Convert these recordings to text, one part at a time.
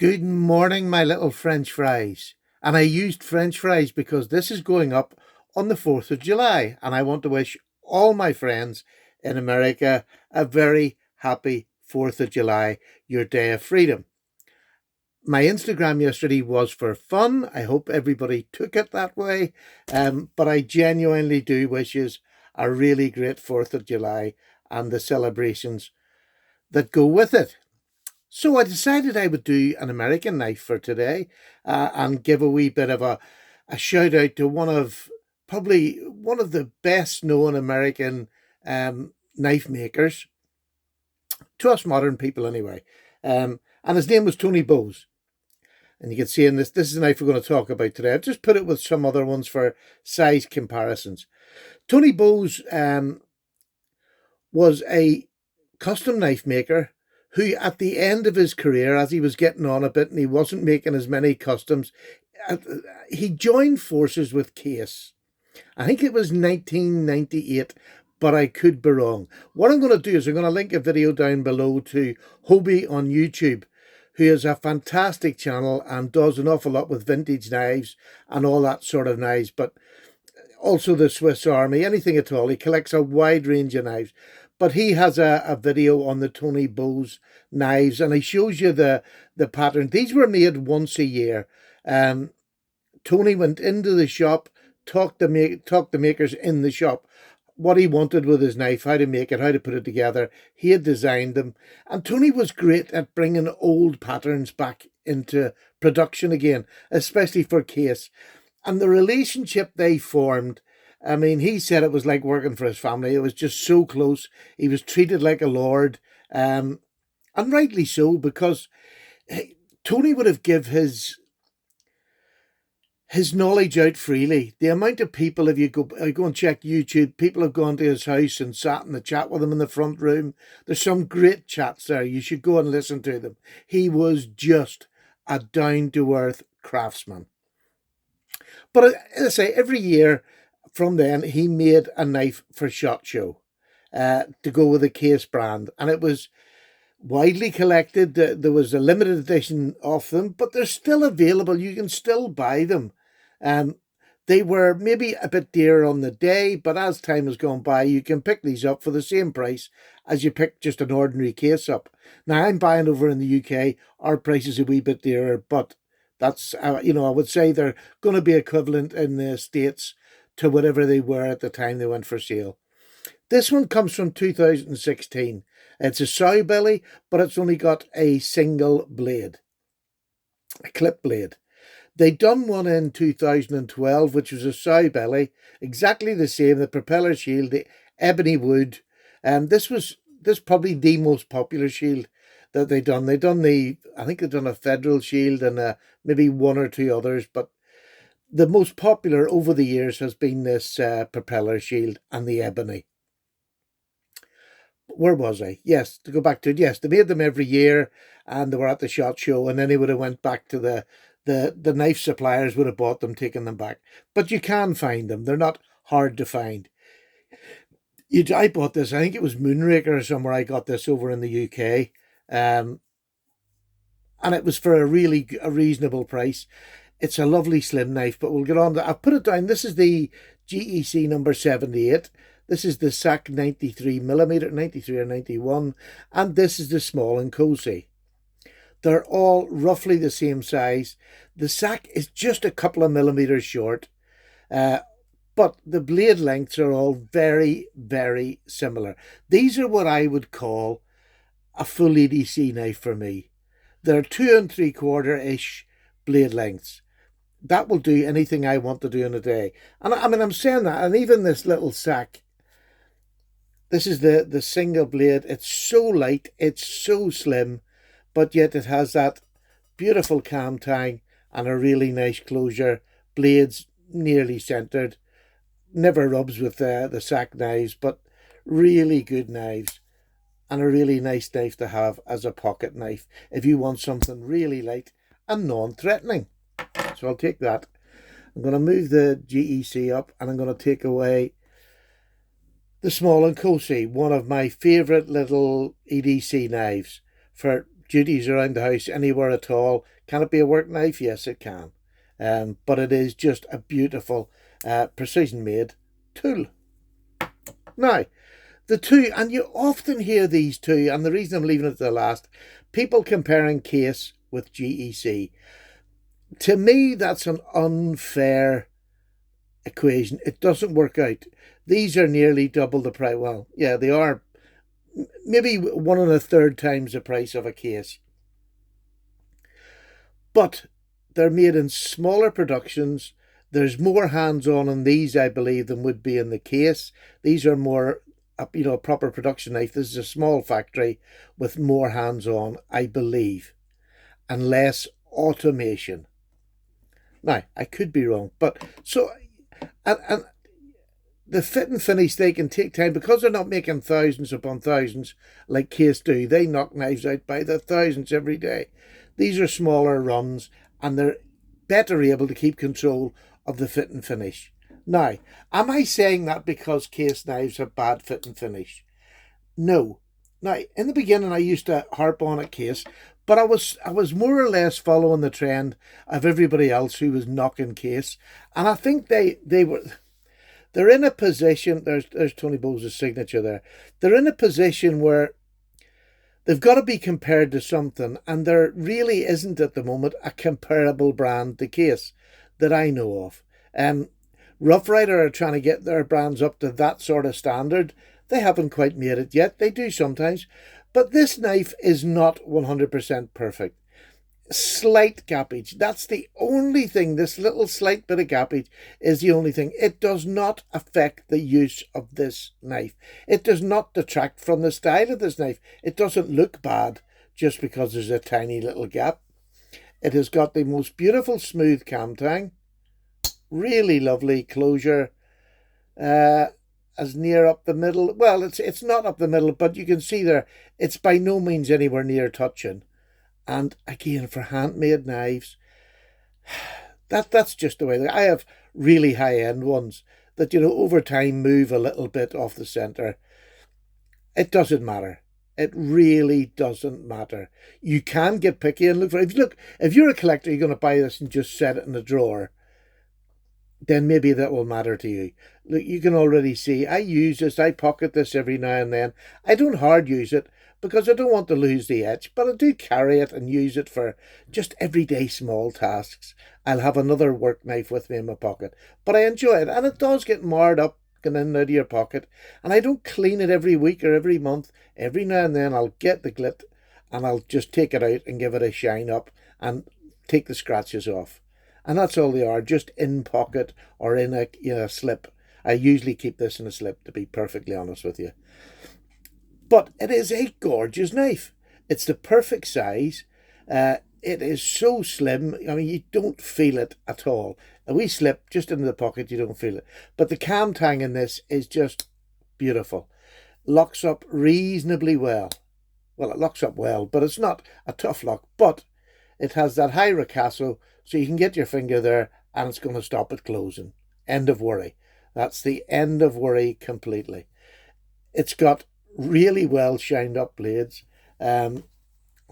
Good morning, my little French fries. And I used French fries because this is going up on the 4th of July. And I want to wish all my friends in America a very happy 4th of July, your day of freedom. My Instagram yesterday was for fun. I hope everybody took it that way. But I genuinely do wish you a really great 4th of July and the celebrations that go with it. So I decided I would do an American knife for today and give a wee bit of a shout out to probably one of the best known American knife makers, to us modern people anyway. And his name was Tony Bose. And you can see in this is a knife we're going to talk about today. I've just put it with some other ones for size comparisons. Tony Bose was a custom knife maker who at the end of his career, as he was getting on a bit and he wasn't making as many customs, he joined forces with Case. I think it was 1998, but I could be wrong. What I'm going to do is I'm going to link a video down below to Hobie on YouTube, who is a fantastic channel and does an awful lot with vintage knives and all that sort of knives, but also the Swiss Army, anything at all. He collects a wide range of knives. But he has a video on the Tony Bose knives, and he shows you the pattern. These were made once a year. Tony went into the shop, talked the makers in the shop what he wanted with his knife, how to make it, how to put it together. He had designed them. And Tony was great at bringing old patterns back into production again, especially for Case. And the relationship they formed, I mean, he said it was like working for his family. It was just so close. He was treated like a lord, and rightly so, because Tony would have give his knowledge out freely. The amount of people, if you go and check YouTube, people have gone to his house and sat in the chat with him in the front room. There's some great chats there. You should go and listen to them. He was just a down-to-earth craftsman. But as I say, every year from then, he made a knife for SHOT Show to go with the Case brand. And it was widely collected. There was a limited edition of them, but they're still available. You can still buy them. They were maybe a bit dearer on the day, but as time has gone by, you can pick these up for the same price as you pick just an ordinary Case up. Now, I'm buying over in the UK. Our price is a wee bit dearer, but that's, I would say they're going to be equivalent in the States to whatever they were at the time they went for sale. This one comes from 2016. It's a SowBelly, but it's only got a single blade, a clip blade. They done one in 2012, which was a SowBelly, exactly the same, the propeller shield, the ebony wood. This probably the most popular shield that they done. I think they've done a Federal shield and maybe one or two others, but the most popular over the years has been this propeller shield and the ebony. Where was I? Yes, to go back to it. Yes, they made them every year and they were at the SHOT Show, and then they would have went back to the knife suppliers would have bought them, taken them back. But you can find them. They're not hard to find. I bought this, I think it was Moonraker or somewhere I got this over in the UK. And it was for a reasonable price. It's a lovely slim knife, but we'll get on to I've put it down. This is the GEC number 78. This is the SAC 93mm, 93 or 91. And this is the small and cozy. They're all roughly the same size. The SAC is just a couple of millimeters short. But the blade lengths are all very, very similar. These are what I would call a full EDC knife for me. They're 2 3/4-ish blade lengths. That will do anything I want to do in a day. And I mean, I'm saying that, and even this little SAC, this is the single blade. It's so light, it's so slim, but yet it has that beautiful cam tang and a really nice closure. Blades nearly centered. Never rubs with the SAC knives, but really good knives. And a really nice knife to have as a pocket knife if you want something really light and non-threatening. So I'll take that. I'm going to move the GEC up and I'm going to take away the small and cozy, one of my favourite little EDC knives for duties around the house anywhere at all. Can it be a work knife? Yes, it can. But it is just a beautiful precision-made tool. Now, the two, and you often hear these two, and the reason I'm leaving it to the last, people comparing Case with GEC. To me, that's an unfair equation. It doesn't work out. These are nearly double the price. Well, yeah, they are maybe 1 1/3 times the price of a Case. But they're made in smaller productions. There's more hands-on in these, I believe, than would be in the Case. These are more, a proper production knife. This is a small factory with more hands-on, I believe, and less automation. Now, I could be wrong, but so, and the fit and finish, they can take time because they're not making thousands upon thousands like Case do. They knock knives out by the thousands every day. These are smaller runs, and they're better able to keep control of the fit and finish. Now, am I saying that because Case knives have bad fit and finish? No. Now, in the beginning, I used to harp on at Case, but I was more or less following the trend of everybody else who was knocking Case, and I think they're in a position. There's Tony Bose's signature there. They're in a position where they've got to be compared to something, and there really isn't at the moment a comparable brand to Case that I know of. Rough Rider are trying to get their brands up to that sort of standard. They haven't quite made it yet. They do sometimes. But this knife is not 100% perfect. Slight gappage. That's the only thing. This little slight bit of gappage is the only thing. It does not affect the use of this knife. It does not detract from the style of this knife. It doesn't look bad just because there's a tiny little gap. It has got the most beautiful smooth cam tang. Really lovely closure. As near up the middle. Well, it's not up the middle, but you can see there, it's by no means anywhere near touching. And again, for handmade knives, that's just the way. I have really high-end ones that, over time move a little bit off the center. It doesn't matter. It really doesn't matter. You can get picky and look for it. If you're a collector, you're going to buy this and just set it in a drawer, then maybe that will matter to you. Look, you can already see I use this. I pocket this every now and then. I don't hard use it because I don't want to lose the edge, but I do carry it and use it for just everyday small tasks. I'll have another work knife with me in my pocket, but I enjoy it, and it does get marred up going in and out of your pocket, and I don't clean it every week or every month. Every now and then I'll get the glit and I'll just take it out and give it a shine up and take the scratches off. And that's all they are, just in pocket or in a slip. I usually keep this in a slip, to be perfectly honest with you. But it is a gorgeous knife. It's the perfect size. It is so slim. I mean, you don't feel it at all. A wee slip just into the pocket, you don't feel it. But the cam tang in this is just beautiful. Locks up reasonably well. Well, it locks up well, but it's not a tough lock. But it has that high ricasso, so you can get your finger there and it's going to stop it closing. End of worry. That's the end of worry completely. It's got really well shined up blades. I'll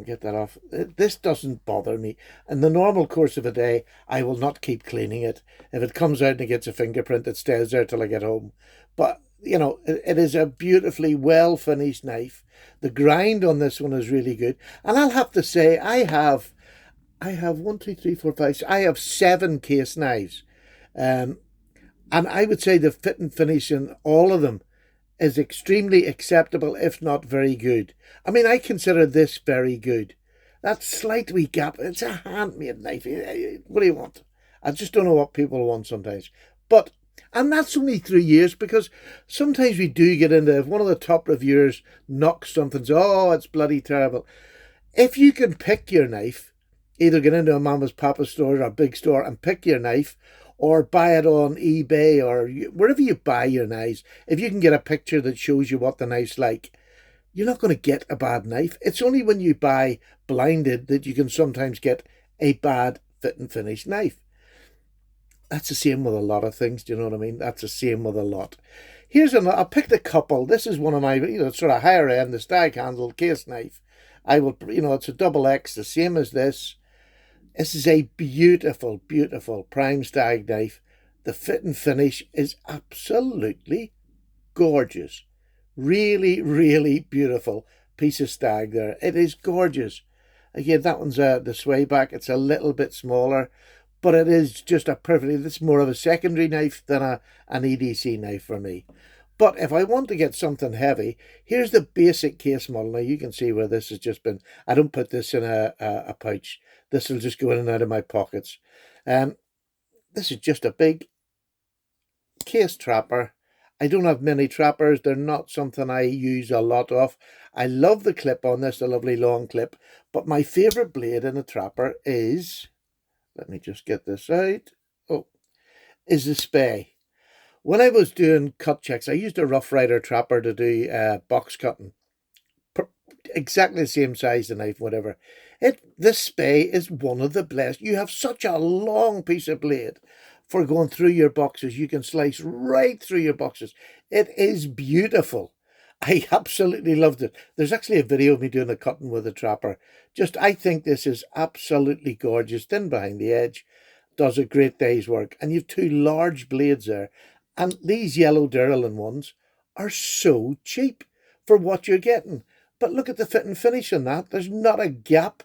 get that off. This doesn't bother me. In the normal course of a day, I will not keep cleaning it. If it comes out and it gets a fingerprint, it stays there till I get home. But, it is a beautifully well finished knife. The grind on this one is really good. And I'll have to say, I have 1, 2, 3, 4, 5. I have 7 Case knives, and I would say the fit and finish in all of them is extremely acceptable, if not very good. I mean, I consider this very good. That slight wee gap. It's a handmade knife. What do you want? I just don't know what people want sometimes. And that's only through years, because sometimes we do get into, if one of the top reviewers knocks something, oh, it's bloody terrible. If you can pick your knife, either get into a mama's papa store or a big store and pick your knife, or buy it on eBay or wherever you buy your knives, if you can get a picture that shows you what the knife's like, you're not going to get a bad knife. It's only when you buy blinded that you can sometimes get a bad fit and finish knife. That's the same with a lot of things, do you know what I mean? That's the same with a lot. Here's another, I picked a couple. This is one of my, sort of higher end, the stag handled Case knife. I will, it's a double X, the same as this. This is a beautiful, beautiful prime stag knife. The fit and finish is absolutely gorgeous. Really, really beautiful piece of stag there. It is gorgeous. Again, that one's the sway back. It's a little bit smaller, but it is just a perfectly, it's more of a secondary knife than an EDC knife for me. But if I want to get something heavy, here's the basic case model. Now you can see where this has just been, I don't put this in a pouch. This will just go in and out of my pockets. This is just a big case trapper. I don't have many trappers. They're not something I use a lot of. I love the clip on this, the lovely long clip. But my favourite blade in a trapper is, let me just get this out. Oh, is the spay. When I was doing cut checks, I used a Rough Rider trapper to do box cutting. Exactly the same size, the knife, whatever. This spay is one of the best. You have such a long piece of blade for going through your boxes. You can slice right through your boxes. It is beautiful. I absolutely loved it. There's actually a video of me doing a cutting with a trapper. I think this is absolutely gorgeous. Thin behind the edge. Does a great day's work. And you've two large blades there. And these yellow Durlin ones are so cheap for what you're getting. But look at the fit and finish on that. There's not a gap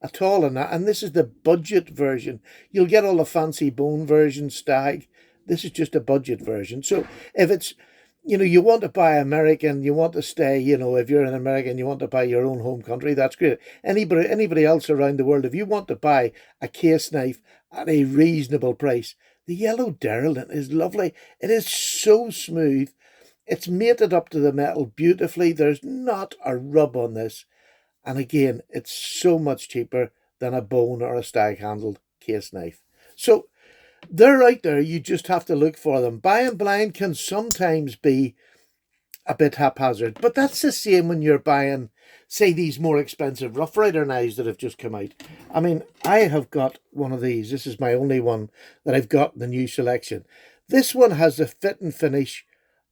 at all in that. And this is the budget version. You'll get all the fancy bone version stag. This is just a budget version. So if it's, you want to buy American, you want to stay, if you're an American, you want to buy your own home country, that's great. Anybody else around the world, if you want to buy a case knife at a reasonable price, the yellow Durlin is lovely. It is so smooth. It's mated up to the metal beautifully. There's not a rub on this. And again, it's so much cheaper than a bone or a stag-handled case knife. So they're out there. You just have to look for them. Buying blind can sometimes be a bit haphazard. But that's the same when you're buying, say, these more expensive Rough Rider knives that have just come out. I mean, I have got one of these. This is my only one that I've got in the new selection. This one has the fit and finish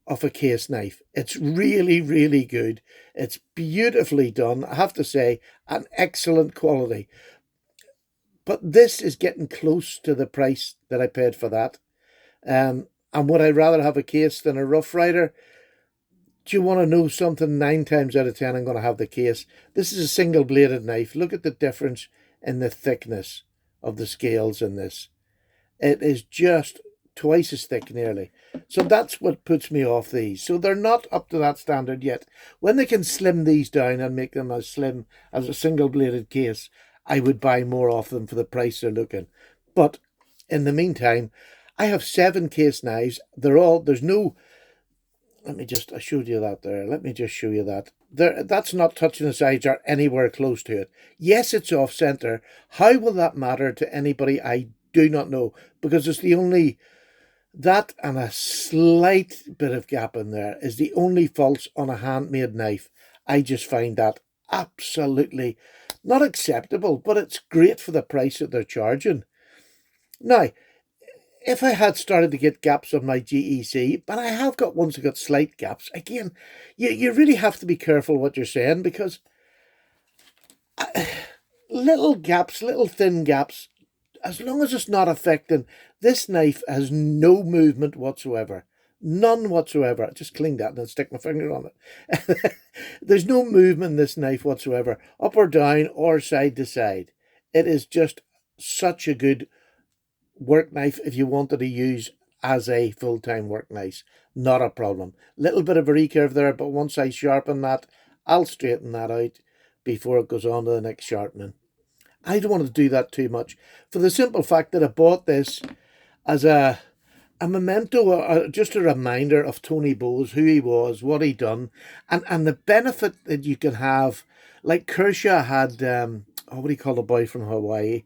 of a case knife. It's really, really good. It's beautifully done. I have to say, an excellent quality. But this is getting close to the price that I paid for that. And would I rather have a case than a Rough Rider? Do you want to know something? 9 times out of 10, I'm going to have the case. This is a single-bladed knife. Look at the difference in the thickness of the scales in this. It is just twice as thick, nearly. So that's what puts me off these. So they're not up to that standard yet. When they can slim these down and make them as slim as a single-bladed case, I would buy more of them for the price they're looking. But in the meantime, I have 7 case knives. There's no... I showed you that there. Let me just show you that. That's not touching the sides or anywhere close to it. Yes, it's off center. How will that matter to anybody? I do not know, because it's the only, that and a slight bit of gap in there is the only faults on a handmade knife. I just find that absolutely not acceptable, but it's great for the price that they're charging. Now, if I had started to get gaps on my GEC, but I have got ones that got slight gaps, again, you really have to be careful what you're saying, because little gaps, little thin gaps, as long as it's not affecting, this knife has no movement whatsoever. None whatsoever. I just clean that and then stick my finger on it. There's no movement in this knife whatsoever, up or down or side to side. It is just such a good work knife if you wanted to use as a full-time work knife. Not a problem. Little bit of a recurve there, but once I sharpen that, I'll straighten that out before it goes on to the next sharpening. I don't want to do that too much, for the simple fact that I bought this as a memento, just a reminder of Tony Bose, who he was, what he done, and the benefit that you can have. Like Kershaw had, what do you call the boy from Hawaii?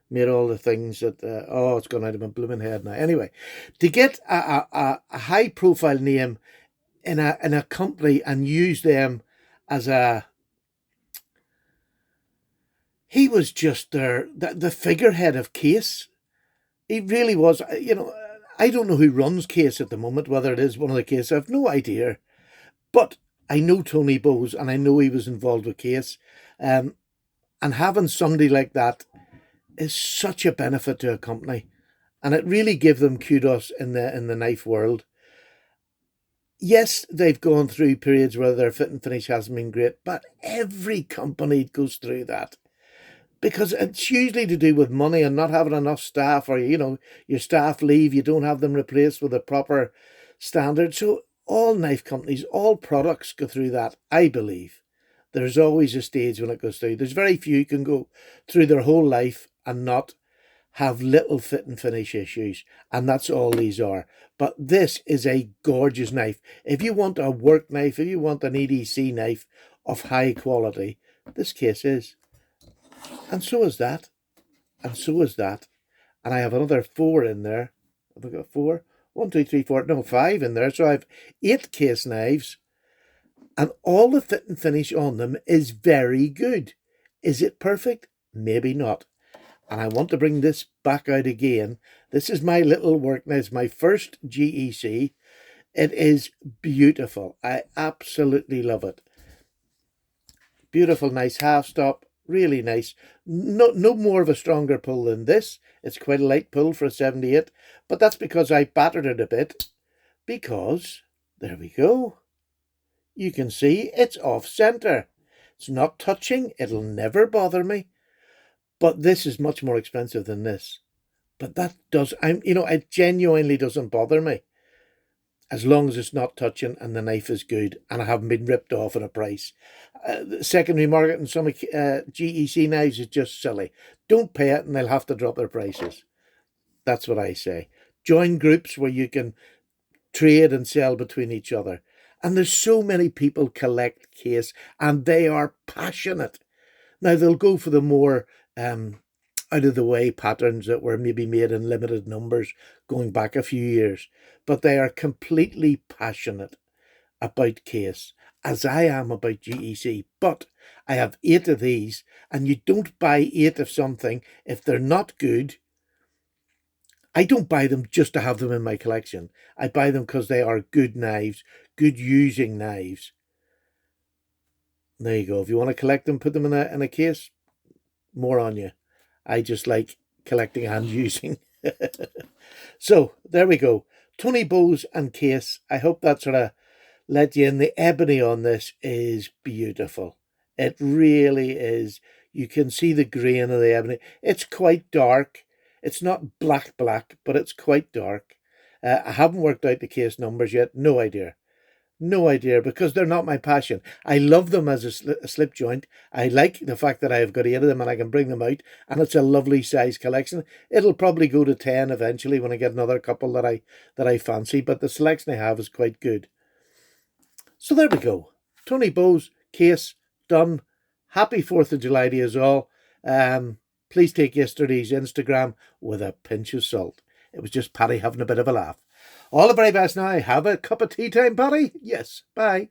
Made all the things that, it's gone out of my blooming head now. Anyway, to get a high-profile name in a company and use them as a... He was just the figurehead of Case. He really was. I don't know who runs Case at the moment, whether it is one of the Case. I have no idea. But I know Tony Bose, and I know he was involved with Case. And having somebody like that is such a benefit to a company. And it really gave them kudos in the knife world. Yes, they've gone through periods where their fit and finish hasn't been great, but every company goes through that, because it's usually to do with money and not having enough staff, or your staff leave, you don't have them replaced with a proper standard. So all knife companies, all products go through that, I believe. There's always a stage when it goes through. There's very few who can go through their whole life and not have little fit and finish issues, and that's all these are. But this is a gorgeous knife. If you want a work knife, if you want an EDC knife of high quality, this Case is. And so is that. And so is that. And I have another 4 in there. Have I got 4? 1, 2, 3, 4. No, 5 in there. So I have 8 Case knives. And all the fit and finish on them is very good. Is it perfect? Maybe not. And I want to bring this back out again. This is my little work knife. It's my first GEC. It is beautiful. I absolutely love it. Beautiful, nice half stop. Really nice. No more of a stronger pull than this. It's quite a light pull for a 78. But that's because I battered it a bit. Because, there we go. You can see it's off center. It's not touching. It'll never bother me. But this is much more expensive than this. But that does, it genuinely doesn't bother me. As long as it's not touching and the knife is good and I haven't been ripped off at a price. The secondary market in some GEC knives is just silly. Don't pay it and they'll have to drop their prices. That's what I say. Join groups where you can trade and sell between each other. And there's so many people collect Case, and they are passionate. Now, they'll go for the more out-of-the-way patterns that were maybe made in limited numbers going back a few years. But they are completely passionate about Case, as I am about GEC. But I have 8 of these, and you don't buy 8 of something if they're not good. I don't buy them just to have them in my collection. I buy them because they are good knives, good using knives. There you go. If you want to collect them, put them in a case, more on you. I just like collecting and using. So, there we go. Tony Bose and Case. I hope that sort of let you in. The ebony on this is beautiful. It really is. You can see the grain of the ebony. It's quite dark. It's not black, but it's quite dark. I haven't worked out the Case numbers yet. No idea. No idea, because they're not my passion. I love them as a slip joint. I like the fact that I've got 8 of them and I can bring them out, and it's a lovely size collection. It'll probably go to 10 eventually when I get another couple that I fancy, but the selection I have is quite good. So there we go. Tony Bose, Case, done. Happy 4th of July to you all. Please take yesterday's Instagram with a pinch of salt. It was just Paddy having a bit of a laugh. All the very best now. Have a cup of tea time, Paddy? Yes. Bye.